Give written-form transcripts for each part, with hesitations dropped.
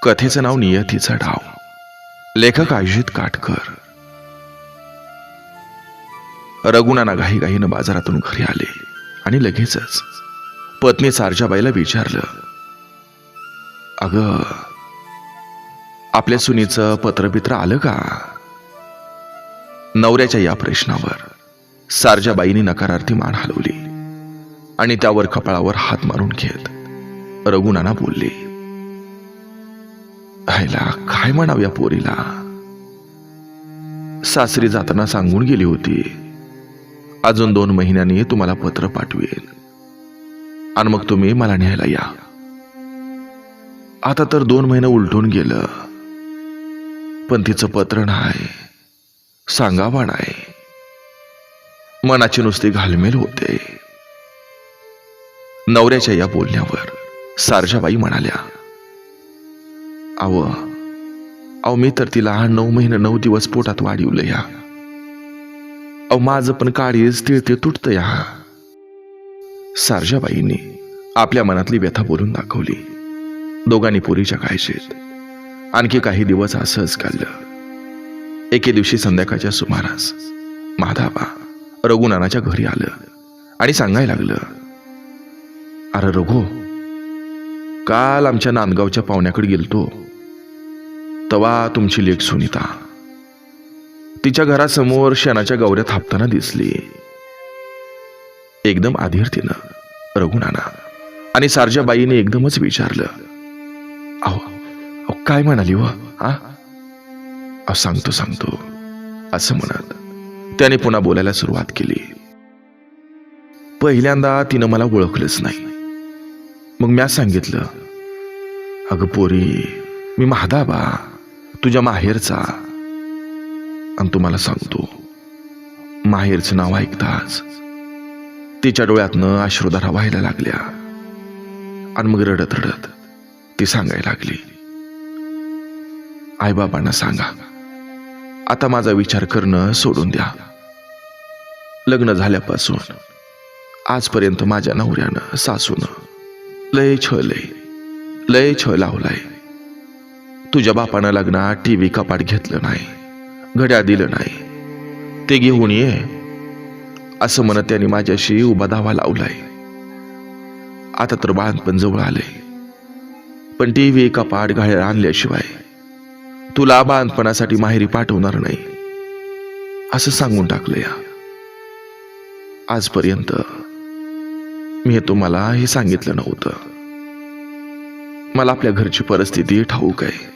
कथेचं नाव नियतीचा डाव. लेखक अजित काटकर. रघुनाना घाईघाईनं बाजारातून घरी आले आणि लगेचच पत्नी सारजाबाईला विचारलं, अगं, आपल्या सुनीचं पत्रपित्र आलं का? नवऱ्याच्या या प्रश्नावर सारजाबाईंनी नकारार्थी मान हलवली आणि त्यावर कपाळावर हात मारून घेत रघुनाना बोलले, आईला काय म्हणाव या पोरीला. सासरी जाताना सांगून गेली होती, अजून 2 महिन्यांनी तुम्हाला पत्र पाठवेल आणि मग तुम्ही मला न्यायला या. आता तर 2 महिने उलटून गेलं, पण तिचं पत्र नाही, सांगावा नाही. मनाची नुसती घालमेल होते. नवऱ्याच्या या बोलण्यावर सारजाबाई म्हणाल्या, अहो मी तर तिला 9 महिने 9 दिवस पोटात वाढवलं या. अहो माझं पण काळीच तिळते तुटतं या. सारजाबाईंनी आपल्या मनातली व्यथा बोलून दाखवली. दोघांनी पोरीच्या काळजीत आणखी काही दिवस असंच काढलं. एके दिवशी संध्याकाळच्या सुमारास माधाबा रघुनानाच्या घरी आलं आणि सांगायला लागलं, अरे रघु, काल आमच्या नांदगावच्या पाहुण्याकडे गेलतो, तवा तुमची लेक सुनीता तिच्या घरासमोर शेणाच्या गौऱ्या थापताना दिसली. एकदम आधीरतीनं रघुनाना आणि सारजाबाईने एकदमच विचारलं, अहो काय म्हणाली व? सांगतो असं म्हणत त्याने पुन्हा बोलायला सुरुवात केली. पहिल्यांदा तिनं मला ओळखलंच नाही. मग म्या सांगितलं, अगं पोरी, मी महादाबा तुझ्या माहेरचा. आणि तुम्हाला सांगतो, माहेरचं नाव ऐकताच तिच्या डोळ्यातनं अश्रुधारा व्हायला लागल्या आणि मग रडत रडत ती सांगायला लागली, आईबाबांना सांगा, आता माझा विचार करणं सोडून द्या. लग्न झाल्यापासून आजपर्यंत माझ्या नवऱ्यानं सासूनं लय छळ लावलाय. तुझ्या बापानं लग्नात टीव्ही कपाट घेतलं नाही, घड्याळ दिलं नाही, ते घेऊन ये असं म्हणत त्यांनी माझ्याशी उभा धावा लावलाय. आता तर बाळंतपण जवळ आलंय, पण टीव्ही कपाट घड्याळ आणल्याशिवाय तुला बाळंतपणासाठी माहेरी पाठवणार नाही असं सांगून टाकलं या. आजपर्यंत मी हे तुम्हाला हे सांगितलं नव्हतं. मला आपल्या घरची परिस्थिती ठाऊक आहे,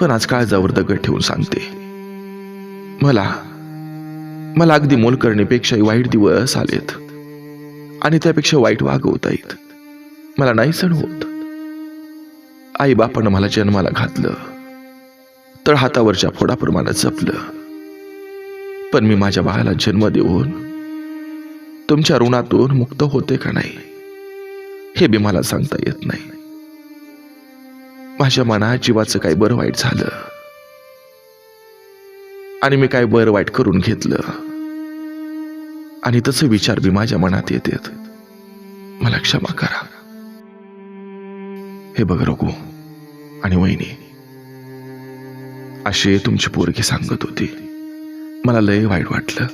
पण आज काळजावर दगड ठेवून सांगते, मला अगदी मोल करण्यापेक्षाही वाईट दिवस आलेत आणि त्यापेक्षा वाईट वागवतायत. मला नाही सण होत. आई बापानं मला जन्माला घातलं, तर हातावरच्या फोडाप्रमाणे जपलं, पण मी माझ्या बाळाला जन्म देऊन तुमच्या ऋणातून मुक्त होते का नाही हे बी मला सांगता येत नाही. माझ्या मनात जीवाचं काय बरं वाईट झालं आणि मी काय बरं वाईट करून घेतलं आणि तसे विचार बी माझ्या मनात येतात. मला क्षमा करा. हे बघ रघु आणि वहिनी, असे तुमची पोरगी सांगत होती. मला लय वाईट वाटलं,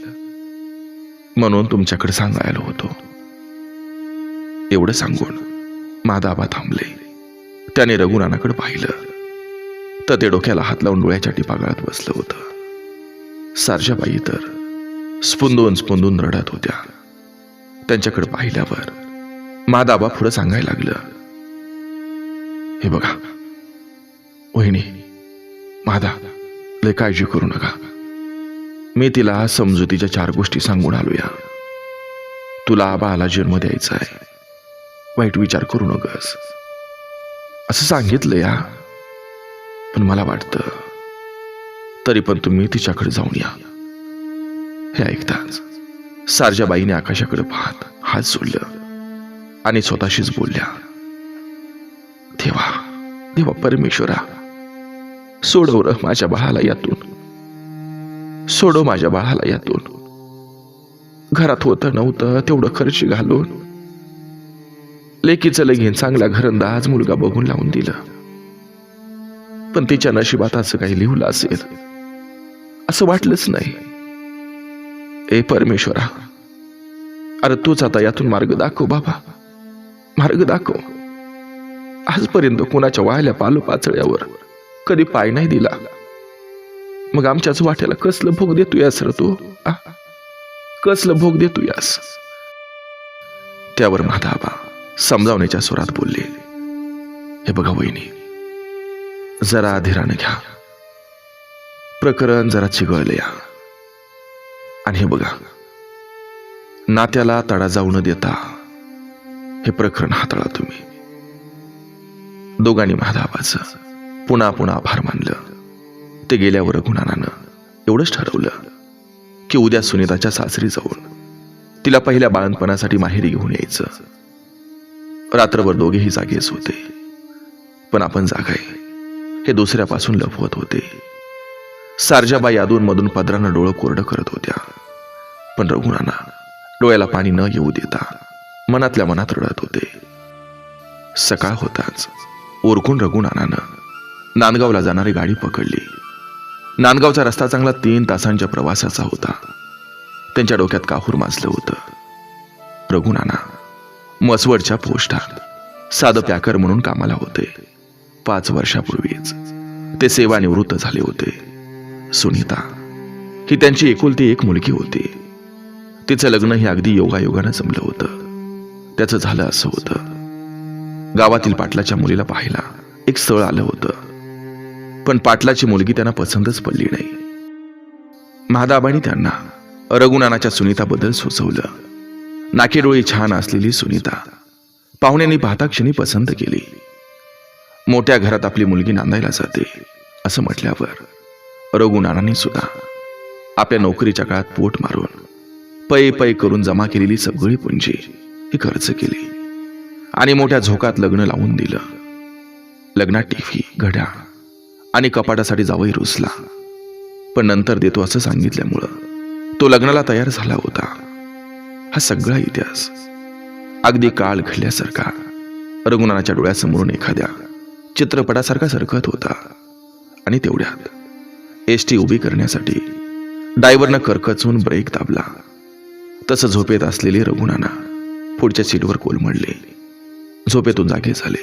म्हणून तुमच्याकडे सांगायला होतो. एवढं सांगून माधाबा थांबले. त्याने रघुनानाकडे पाहिलं तर ते डोक्याला हात लावून डोळ्याच्या टिपागळात बसलं होतं. सारजाबाई तर स्पुंदून रडत होत्या. त्यांच्याकडे पाहिल्यावर माधाबा पुढे सांगायला लागलं, हे बघा वहिनी, माधा, लय काळजी करू नका. मी तिला समजुतीच्या 4 गोष्टी सांगून आलो या. तुला बाळाला जन्म द्यायचा आहे, वाईट विचार करू नकस असं सांगितलं या. पण मला वाटतं तरी पण तुम्ही तिच्याकडे जाऊन या. हे ऐकताच सारजाबाईने आकाशाकडे पाहत हात जोडलं आणि स्वतःशीच बोलल्या, देवा परमेश्वरा, सोडव र माझ्या बाळाला यातून, सोडव माझ्या बाळाला यातून. घरात होतं नव्हतं तेवढं खर्च घालून लेकीचं लगीन चांगला घरंदाज मुलगा बघून लावून दिलं. पण तिच्या नशिबात असं काही लिहिलं असेल असं वाटलंच नाही. ए परमेश्वरा, अरे तूच आता यातून मार्ग दाखव बाबा, मार्ग दाखव. आजपर्यंत कुणाच्या वाहिल्या पाचळ्यावर कधी पाय नाही दिला, मग आमच्याच वाट्याला कसलं भोग देतोयास रे तू? कसलं भोग देतोयास? त्यावर माधाबा समजावण्याच्या स्वरात बोलले, हे बघा वहिनी, जरा धीराने घ्या, प्रकरण जरा चिघळले. आणि हे बघा, नात्याला तडा जाऊ न देता हे प्रकरण हाताळा तुम्ही. दोघांनी माधाबाचं पुन्हा पुन्हा आभार मानलं. ते गेल्यावर रघुनानानं एवढंच ठरवलं की उद्या सुनीताच्या सासरी जाऊन तिला पहिल्या बाळणपणासाठी माहेरी घेऊन यायचं. रात्रभर दोघेही जागेच होते, पण आपण जागाय हे दुसऱ्यापासून लपवत होते. सारजाबाई अधूनमधून पदरानं डोळं कोरडं करत होत्या, पण रघुनाना डोळ्याला पाणी न येऊ देता मनातल्या मनात रडत होते. सकाळ होताच ओरकून रघुनानानं नांदगावला जाणारी गाडी पकडली. नांदगावचा रस्ता चांगला 3 तासांच्या प्रवासाचा होता. त्यांच्या डोक्यात काहूर माजलं होतं. रघुनाना मसवडच्या पोस्टात साधं पॅकर म्हणून कामाला होते. 5 वर्षापूर्वीच ते सेवानिवृत्त झाले होते. सुनीता ही त्यांची एकुलती एक मुलगी होती. तिचं लग्न हे अगदी योगायोगानं जमलं होतं. त्याचं झालं असं होतं, गावातील पाटलाच्या मुलीला पाहायला एक स्थळ आलं होतं, पण पाटलाची मुलगी त्यांना पसंतच पडली नाही. महादाबानी त्यांना रघुनानाच्या सुनीताबद्दल सुचवलं. नाकेडोळी छान असलेली सुनीता पाहुण्यांनी पाहता क्षणी पसंत केली. मोठ्या घरात आपली मुलगी नांदायला जाते असं म्हटल्यावर रघुनानांनी सुद्धा आपल्या नोकरीच्या काळात पोट मारून पै पै करून जमा केलेली सगळी पुंजी ही खर्च केली आणि मोठ्या झोकात लग्न लावून दिलं. लग्नात टीव्ही, घड्याळ आणि कपाटासाठी जावई रुसला, पण नंतर देतो असं सांगितल्यामुळं तो लग्नाला तयार झाला होता. हा सगळा इतिहास अगदी काळ घडल्यासारखा रघुनानाच्या डोळ्यासमोरून एखाद्या चित्रपटासारखा सरकत होता. आणि तेवढ्यात एसटी उभी करण्यासाठी ड्रायव्हरनं करकचून ब्रेक दाबला. तसं झोपेत असलेले रघुनाना पुढच्या सीटवर कोलमडले. झोपेतून जागे झाले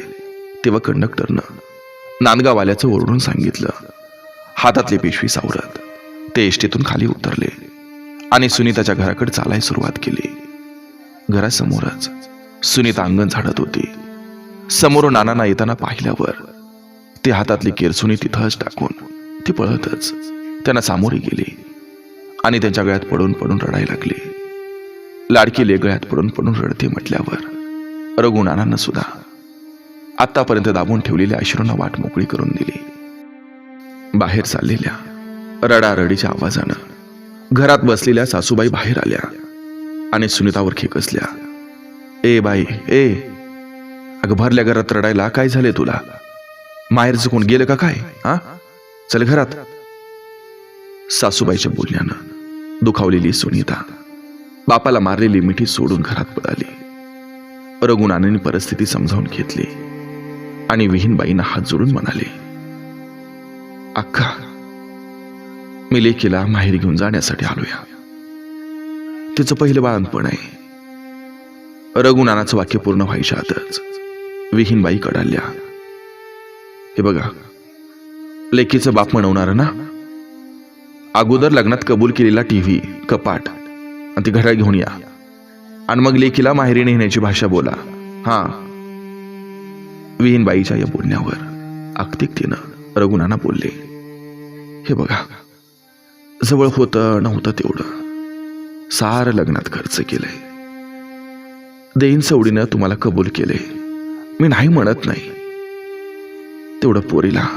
तेव्हा कंडक्टरनं नांदगाववाल्याचं ओरडून सांगितलं. हातातली पिशवी सावरत ते एसटीतून खाली उतरले आणि सुनीताच्या घराकडे चालायला सुरुवात केली. घरासमोरच सुनीता अंगण झाडत होती. समोरून नानांना येताना पाहिल्यावर ते हातातली केरसुनी तिथंच टाकून ती पळतच त्यांना सामोरी गेली आणि त्यांच्या गळ्यात पडून पडून रडायला लागली. लाडकी गळ्यात पडून पडून रडते म्हटल्यावर रघुनानांना सुद्धा आतापर्यंत दाबून ठेवलेल्या अश्रूंना वाट मोकळी करून दिली. बाहेर चाललेल्या रडारडीच्या आवाजानं घरात बसलेल्या सासूबाई बाहेर आल्या आणि सुनीतावर खेकसल्या. ए बाई, ए, अगं भरल्या घरात रडायला काय झाले तुला? माहेरचं कोण गेलं का काय? चल घरात. सासूबाईच्या बोलण्यानं दुखावलेली सुनीता बापाला मारलेली मिठी सोडून घरात पळाली. रघुनानांनी परिस्थिती समजावून घेतली आणि विहीनबाईंना हात जोडून म्हणाले, अक्का, मी लेकीला माहेरी घेऊन जाण्यासाठी आलोया. तिचं पहिलं बाळंतपण आहे. रघुनानाचं वाक्य पूर्ण व्हायच्या आतच विहीनबाई कडाल्या. हे बघा, लेकीचं बाप म्हणवणार ना, अगोदर लग्नात कबूल केलेला टीव्ही, कपाट आणि ती घड्याळ घेऊन या आणि मग लेकीला माहेरी नेण्याची भाषा बोला. विहीनबाईच्या या बोलण्यावर आक्तिकतेनं रघुनाना बोलले, हे बघा, जवळ होतं नव्हतं तेवढं सारं लग्नात खर्च केलंय. देईन सवडीनं तुम्हाला कबूल केले, मी नाही म्हणत नाही. तेवढं पोरीला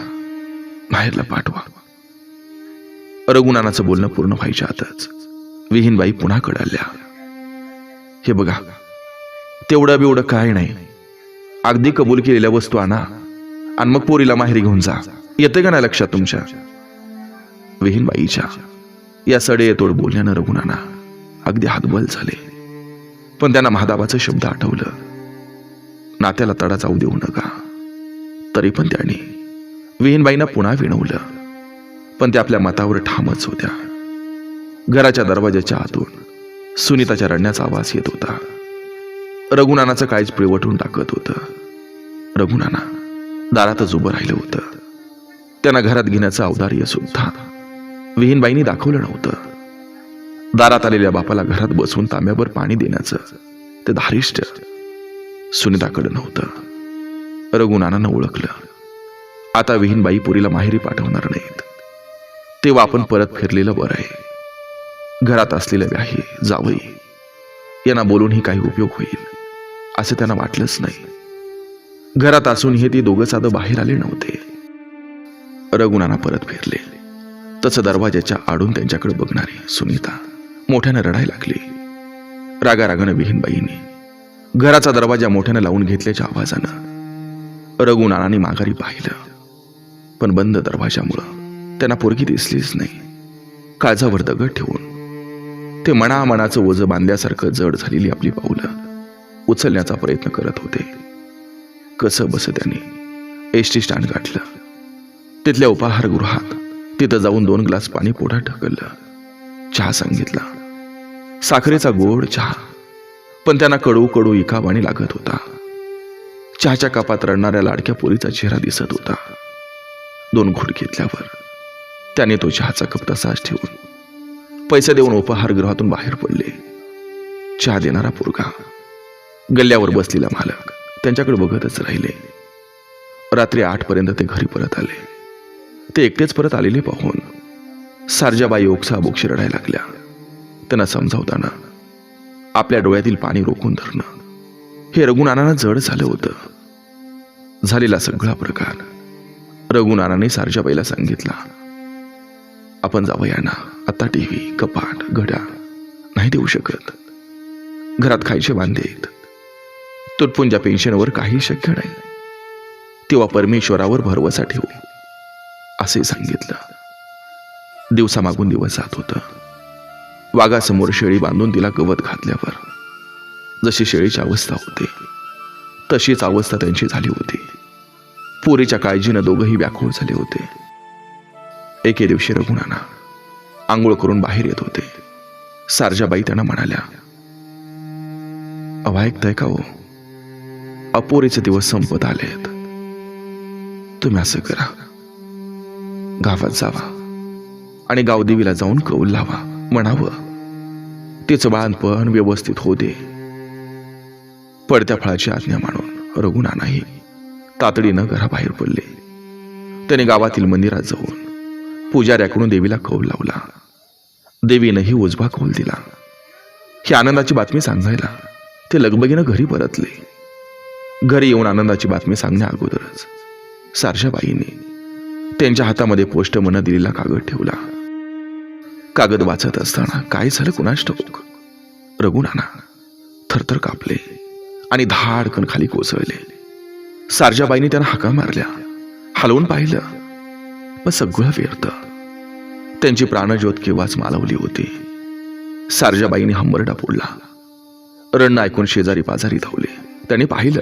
बाहेरला पाठवा. रघुनानाचं बोलणं पूर्ण व्हायच्या आतच विहीनबाई पुन्हा कडाल्या. हे बघा, तेवढं बिवढं काय नाही, अगदी कबूल केलेल्या वस्तू आणा आणि मग पोरीला माहेरी घेऊन जा. येते का नाही लक्षात तुमच्या? विहीनबाईच्या या सडेतोड बोलण्यानं रघुनाना अगदी हातबल झाले, पण त्यांना महादाबाचं शब्द आठवलं. नात्याला तडा जाऊ देऊ नका. तरी पण त्यांनी विहीनबाईंना पुन्हा विनवलं, पण त्या आपल्या मतावर ठामच होत्या. घराच्या दरवाजाच्या आतून सुनीताच्या रडण्याचा आवाज येत होता. रघुनानाचं काळीच पिळवटून टाकत होतं. रघुनाना दारातच उभं राहिलं होतं. त्यांना घरात घेण्याचं औदार्य सुद्धा विहीनबाईंनी दाखवलं नव्हतं. दारात आलेल्या बापाला घरात बसवून तांब्यावर पाणी देण्याचं ते धारिष्ट सुनीताकडे नव्हतं. रघुनानानं ओळखलं, आता विहीनबाई पुरीला माहेरी पाठवणार नाहीत, तेव्हा आपण परत फिरलेलं बरं आहे. घरात असलेल्या व्याही जावई यांना बोलूनही काही उपयोग होईल असं त्यांना वाटलंच नाही. घरात असूनही ते दोघं साधं बाहेर आले नव्हते. रघुनाना परत फिरले तसं दरवाजाच्या आडून त्यांच्याकडे बघणारी सुनीता मोठ्यानं रडायला लागली. रागारागानं विहीनबाईंनी घराचा दरवाजा मोठ्यानं लावून घेतल्याच्या आवाजानं रघुनानाने माघारी पाहिलं, पण बंद दरवाजामुळं त्यांना पोरगी दिसलीच नाही. काळजावर दगड ठेवून ते मनाचं ओझं बांधल्यासारखं जड झालेली आपली पावलं उचलण्याचा प्रयत्न करत होते. कसं बस त्यांनी एसटी स्टँड गाठलं. तिथल्या उपाहारगृहात तिथं जाऊन 2 ग्लास पाणी पोटात ढकललं. चहा सांगितला, साखरेचा गोड चहा, पण त्यांना कडू कडू इकावाणी लागत होता. चहाच्या कपात रडणाऱ्या लाडक्या पोरीचा चेहरा दिसत होता. 2 घोट घेतल्यावर त्याने तो चहाचा कप तसाच ठेवून पैसे देऊन उपाहारगृहातून बाहेर पडले. चहा देणारा पोरगा, गल्ल्यावर बसलेला मालक त्यांच्याकडे बघतच राहिले. रात्री 8 पर्यंत ते घरी परत आले. ते एकटेच परत आलेले पाहून सारजाबाई ओक्साबोक्षी रडायला लागल्या. त्यांना समजावताना आपल्या डोळ्यातील पाणी रोखून धरणं हे रघुनानानं जड झालं होतं. झालेला सगळा प्रकार रघुनानाने सारजाबाईला सांगितला. आपण जावयांना आता टीव्ही, कपाट, घड्याळ नाही देऊ शकत. घरात खायचे वांदे आहेत. तुटपुंजा पेन्शनवर काही शक्य नाही. तेव्हा परमेश्वरावर भरवसा ठेवू असे सांगितलं. दिवसामागून दिवस जात होतं. वाघासमोर शेळी बांधून तिला गवत घातल्यावर जशी शेळीची अवस्था होते तशीच अवस्था त्यांची झाली होती. पोरीच्या काळजीनं दोघंही व्याकुळ झाले होते. एके दिवशी रघुनाना आंघोळ करून बाहेर येत होते. सारजाबाई त्यांना म्हणाल्या, अहो ऐकताय का हो, अपोरीचे दिवस संपत आलेत. तुम्ही असं करा, गावात जावा आणि गावदेवीला जाऊन कौल लावा. म्हणावं तिचं बाळणपण व्यवस्थित होते. पडत्या फळाची आज्ञा मानून रघुनानाही तातडीनं घराबाहेर पडले. त्याने गावातील मंदिरात जाऊन पुजाऱ्याकडून देवीला कौल लावला. देवीनंही उजवा कौल दिला. ही आनंदाची बातमी सांगायला ते लगबगीनं घरी परतले. घरी येऊन आनंदाची बातमी सांगण्या अगोदरच सारजाबाईंनी त्यांच्या हातामध्ये पोस्टमननं दिलेला कागद ठेवला. कागद वाचत असताना काय झालं कुणास ठाऊक, रघुनाना थरथर कापले आणि धाडकन खाली कोसळले. सारजाबाईंनी त्यांना हाका मारल्या. हलवून पाहिलं, पण सगळं व्यर्थ. त्यांची प्राणज्योत केव्हाच मालवली होती. सारजाबाईंनी हंबरडा फोडला. रडणं ऐकून शेजारी पाजारी धावले. त्यांनी पाहिलं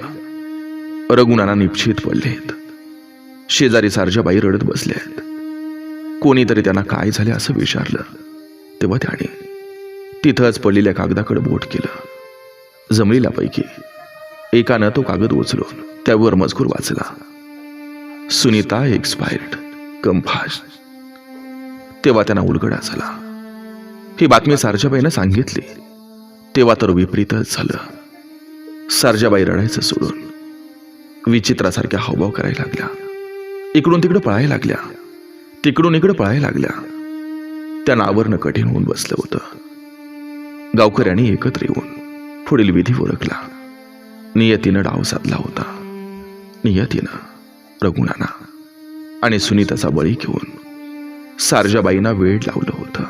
रघुनाना निपचित पडलेत. शेजारी सारजाबाई रडत बसल्यात. कोणीतरी त्यांना काय झाले असं विचारलं, तेव्हा त्याने तिथंच पडलेल्या कागदाकडे बोट केलं. जमलेल्यापैकी एकानं तो कागद उचलून त्यावर मजकूर वाचला. Sunita expired come fast. तेव्हा त्यांना उलगडा झाला. ही बातमी सारजाबाईनं सांगितली तेव्हा तर विपरीतच झालं. सारजाबाई रडायचं सोडून विचित्रासारख्या हावभाव करायला लागल्या. इकडून तिकडं पळायला लागल्या. तिकडून इकडं पळायला लागल्या. त्यांना आवरणं कठीण होऊन बसलं होतं. गावकऱ्यांनी एकत्र येऊन पुढील विधी ओळखला. नियतीनं डाव साधला होता. नियतीनं रघुनाना आणि सुनीताचा बळी घेऊन सारजाबाईंना वेड लावलं होतं.